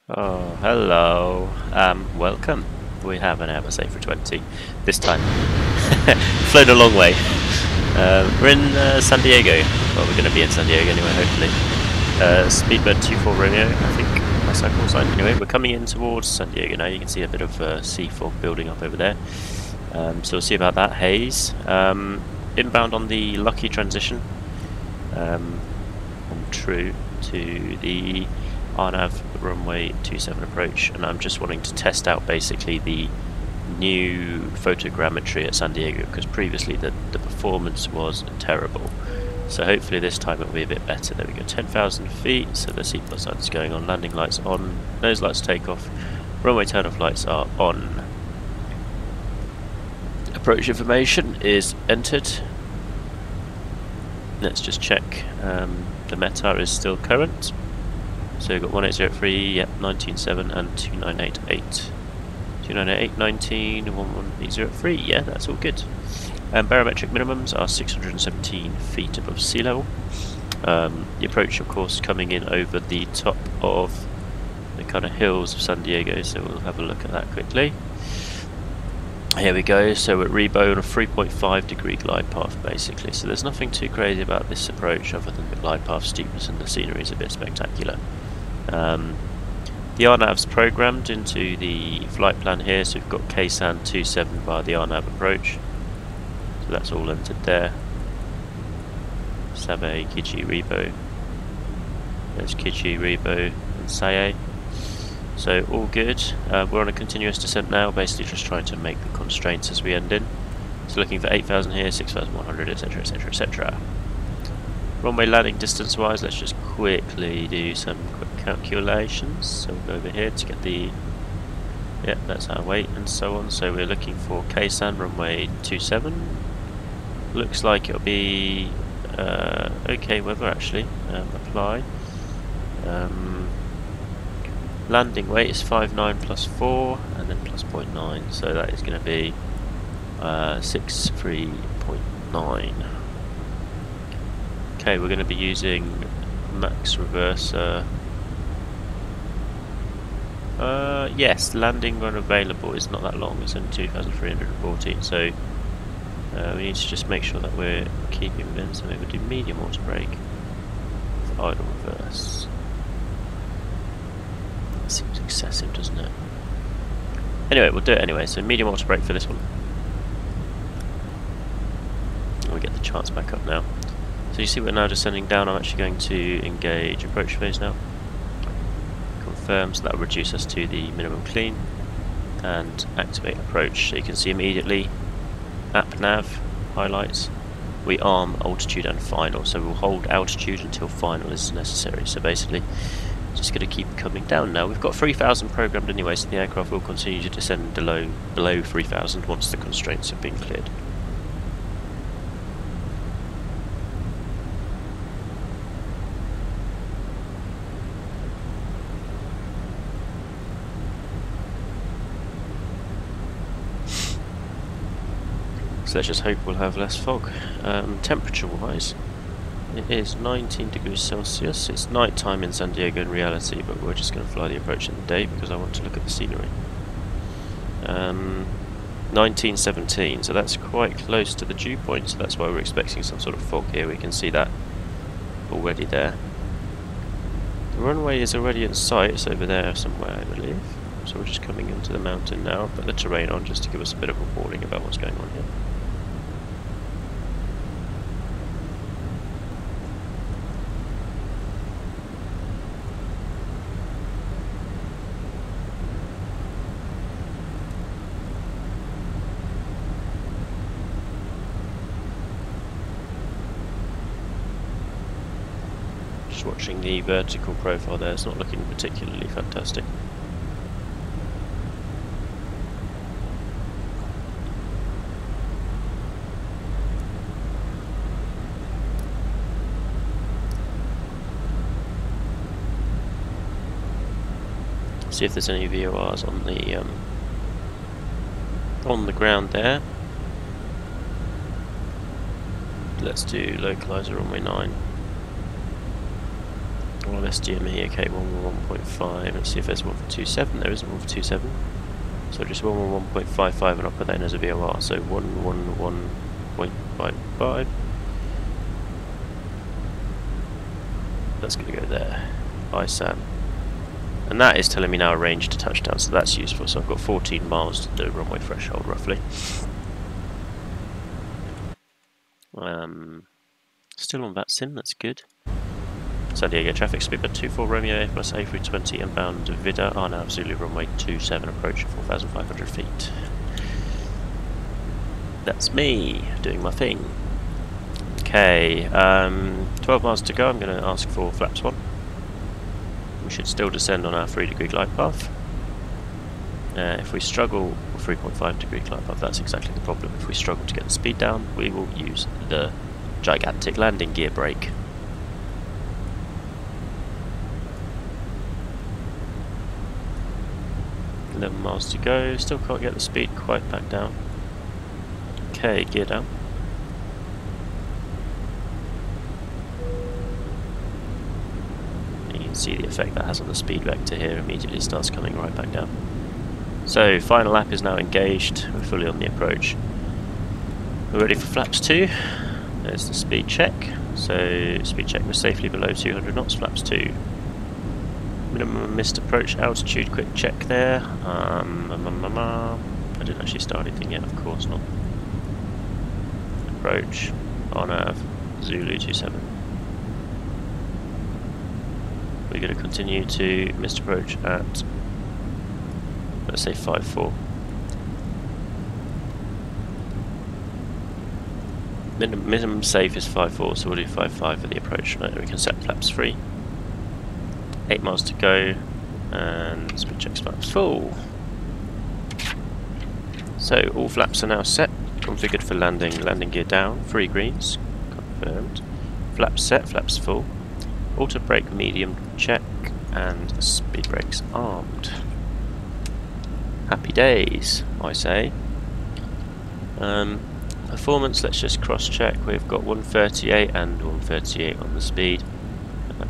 Oh, hello. Welcome. We have an Airbus A320 this time. Flown a long way. We're in San Diego. Well, we're going to be in San Diego anyway, hopefully. Speedbird 24 Romeo, I think. That's our call sign. Anyway, we're coming in towards San Diego now. You can see a bit of sea fog building up over there. So we'll see about that haze. Inbound on the lucky transition. On true to the RNAV runway 27 approach, and I'm just wanting to test out basically the new photogrammetry at San Diego, because previously the performance was terrible. So hopefully this time it'll be a bit better. There we go, 10,000 feet, so the seatbelt signs going on, landing lights on, nose lights take off, runway turn-off lights are on. Approach information is entered. Let's just check the METAR is still current. So we've got 1803, yep, 197 and 2988. 2988, 19, 11803, yeah, that's all good. Barometric minimums are 617 feet above sea level. The approach, of course, coming in over the top of the kind of hills of San Diego, so we'll have a look at that quickly. Here we go, so at Rebo on a 3.5 degree glide path basically, so there's nothing too crazy about this approach other than the glide path steepness and the scenery is a bit spectacular. The RNAV's programmed into the flight plan here, so we've got KSAN 27 via the RNAV approach, so that's all entered there. Sabe, Kiji, Rebo, there's Kiji, Rebo and Saye. So all good. We're on a continuous descent now, basically just trying to make the constraints as we end in. So looking for 8,000 here, 6,100, etc, etc, etc. Runway landing distance wise, let's just quickly do some quick calculations. So we'll go over here to get the, yeah, that's our weight and so on. So we're looking for KSAN runway 27. Looks like it'll be okay weather actually. Apply. Landing weight is 5.9 plus 4 and then plus 0.9, so that is going to be 63.9. Okay, we're going to be using max reverser. Yes, landing run available is not that long, it's only 2,314, so we need to just make sure that we're keeping within, so maybe we'll do medium auto brake for idle reverse. Seems excessive, doesn't it? Anyway, we'll do it anyway, so medium auto brake for this one. And we get the charts back up now. So you see we're now descending down. I'm actually going to engage approach phase now. Confirm, so that will reduce us to the minimum clean. And activate approach. So you can see immediately, app nav, highlights. We arm altitude and final, so we'll hold altitude until final is necessary. So basically, just going to keep coming down now. We've got 3,000 programmed anyway, so the aircraft will continue to descend below 3,000 once the constraints have been cleared. So let's just hope we'll have less fog. Temperature wise, it is 19 degrees Celsius. It's night time in San Diego in reality, but we're just going to fly the approach in the day because I want to look at the scenery. 1917, so that's quite close to the dew point, so that's why we're expecting some sort of fog here. We can see that already there. The runway is already in sight, it's over there somewhere I believe. So we're just coming into the mountain now, put the terrain on just to give us a bit of a warning about what's going on here. Watching the vertical profile there, it's not looking particularly fantastic. See if there's any VORs on the ground there. Let's do localizer runway 9. All SDME, okay, 111.5. Let's see if there's one for 27. There isn't one for 27. So just 111.55 and I'll put that in as a VOR. So 111.55. That's going to go there. KSAN. And that is telling me now a range to touchdown, so that's useful. So I've got 14 miles to the runway threshold roughly. Still on that sim, that's good. San Diego traffic speed by 24 Romeo A plus A320 inbound Vida RNAV Zulu runway 27 approach at 4,500 feet. That's me doing my thing. Okay, 12 miles to go. I'm going to ask for flaps 1. We should still descend on our 3-degree glide path. If we struggle, 3.5 degree glide path, that's exactly the problem. If we struggle to get the speed down, we will use the gigantic landing gear brake. 11 miles to go, still can't get the speed quite back down. Okay, gear down. You can see the effect that has on the speed vector here, immediately starts coming right back down. So, final lap is now engaged, we're fully on the approach. We're ready for flaps 2. There's the speed check. So, speed check was safely below 200 knots, flaps 2. Minimum missed approach altitude, quick check there. I didn't actually start anything yet, of course not. Approach, RNAV, Zulu 27. We're going to continue to missed approach at, let's say 5-4. Minimum safe is 5-4, so we'll do 5-5 for the approach. Right, we can set flaps 3. 8 miles to go, and speed check flaps full. So all flaps are now set, configured for landing. Landing gear down, 3 greens, confirmed. Flaps set, flaps full. Auto brake medium check, and speed brakes armed. Happy days, I say. Performance, let's just cross check. We've got 138 and 138 on the speed.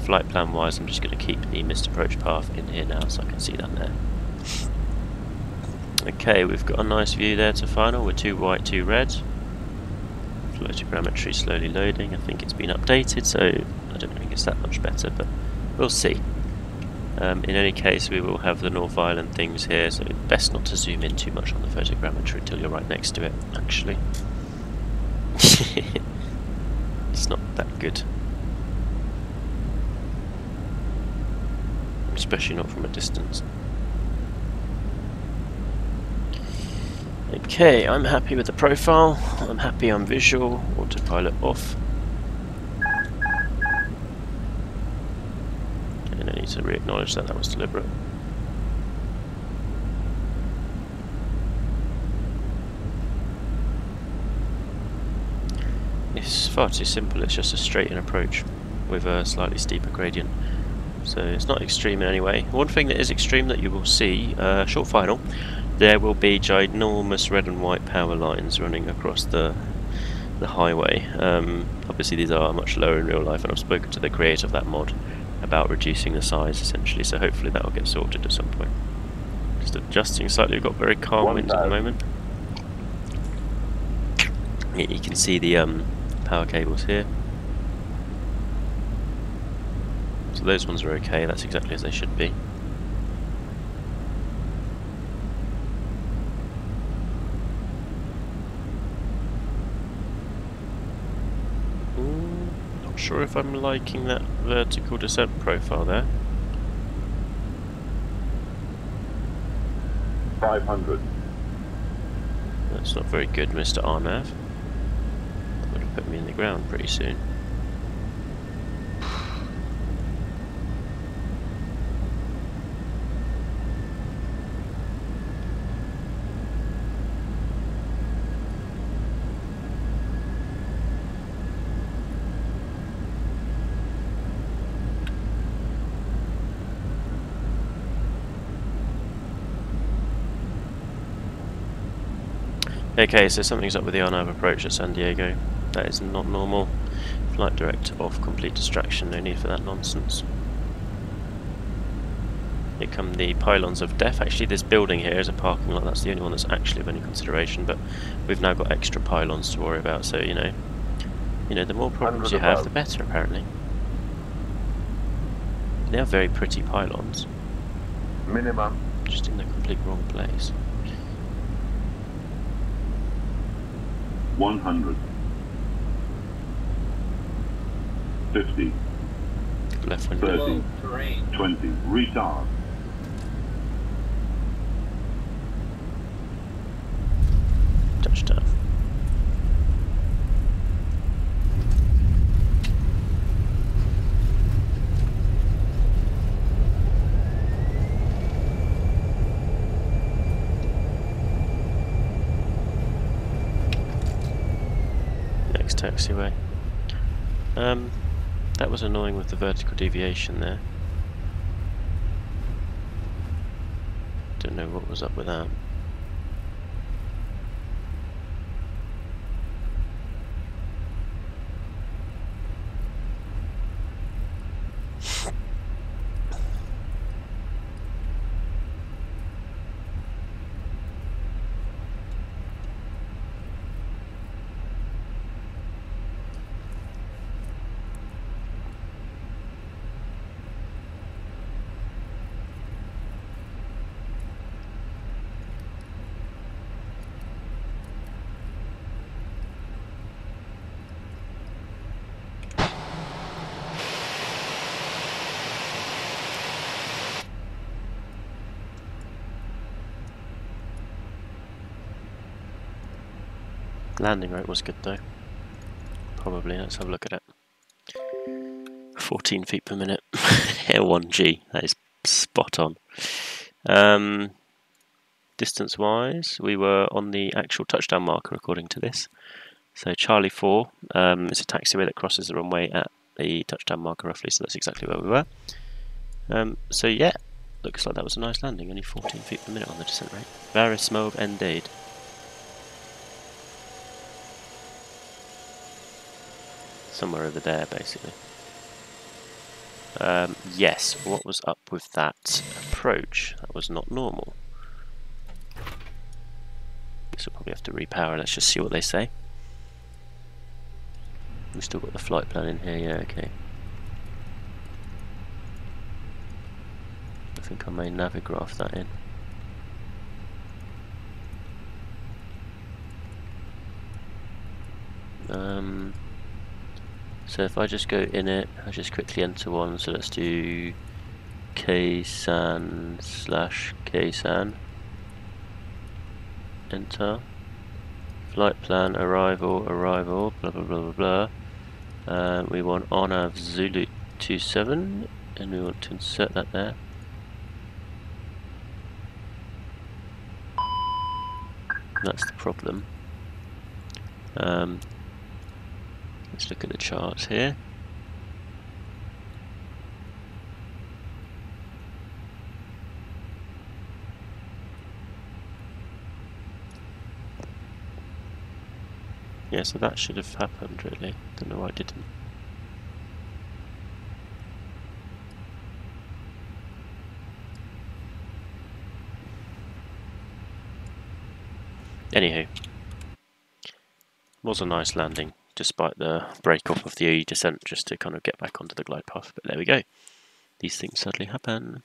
Flight plan wise, I'm just going to keep the missed approach path in here now so I can see that there. Okay, we've got a nice view there to final with 2 white, 2 red. Photogrammetry slowly loading. I think it's been updated, so I don't think it's that much better, but we'll see. In any case, we will have the North Island things here, so it's best not to zoom in too much on the photogrammetry until you're right next to it, actually. It's not that good. Especially not from a distance. Okay, I'm happy with the profile. I'm happy I'm visual. Autopilot off. And I need to re-acknowledge that was deliberate. It's far too simple, it's just a straight in approach with a slightly steeper gradient. So it's not extreme in any way. One thing that is extreme that you will see, short final, there will be ginormous red and white power lines running across the highway. Obviously these are much lower in real life, and I've spoken to the creator of that mod about reducing the size essentially, so hopefully that will get sorted at some point. Just adjusting slightly, we've got very calm winds at the moment. You can see the power cables here. So those ones are okay, that's exactly as they should be. Not sure if I'm liking that vertical descent profile there. 500. That's not very good, Mr. RNAV. Going to put me in the ground pretty soon. Okay, so something's up with the RNAV approach at San Diego. That is not normal. Flight direct off, complete distraction, no need for that nonsense. Here come the pylons of death. Actually, this building here is a parking lot. That's the only one that's actually of any consideration. But we've now got extra pylons to worry about. So you know, the more problems you have, the better. Apparently, they are very pretty pylons. Minimum. Just in the complete wrong place. 100. 50. Left when 30. 20. Retard. Touchdown. Next taxiway. That was annoying with the vertical deviation there. Don't know what was up with that. Landing rate was good though. Probably, let's have a look at it. 14 feet per minute. L1G, that is spot on. Distance wise, we were on the actual touchdown marker according to this. So Charlie 4 is a taxiway that crosses the runway at the touchdown marker roughly, so that's exactly where we were. So yeah, looks like that was a nice landing, only 14 feet per minute on the descent rate. Very smooth indeed. Somewhere over there, basically. Yes, what was up with that approach? That was not normal. This will probably have to repower. Let's just see what they say. We've still got the flight plan in here, yeah, okay. I think I may navigraph that in. So if I just go in it, I just quickly enter one, so let's do KSAN / KSAN. Enter. Flight plan, arrival, blah blah blah blah blah. We want RNAV Zulu 27, and we want to insert that there. That's the problem. Let's look at the charts here. Yeah, so that should have happened really. Don't know why it didn't. Anywho, was a nice landing, despite the break off of the descent just to kind of get back onto the glide path. But there we go. These things sadly happen.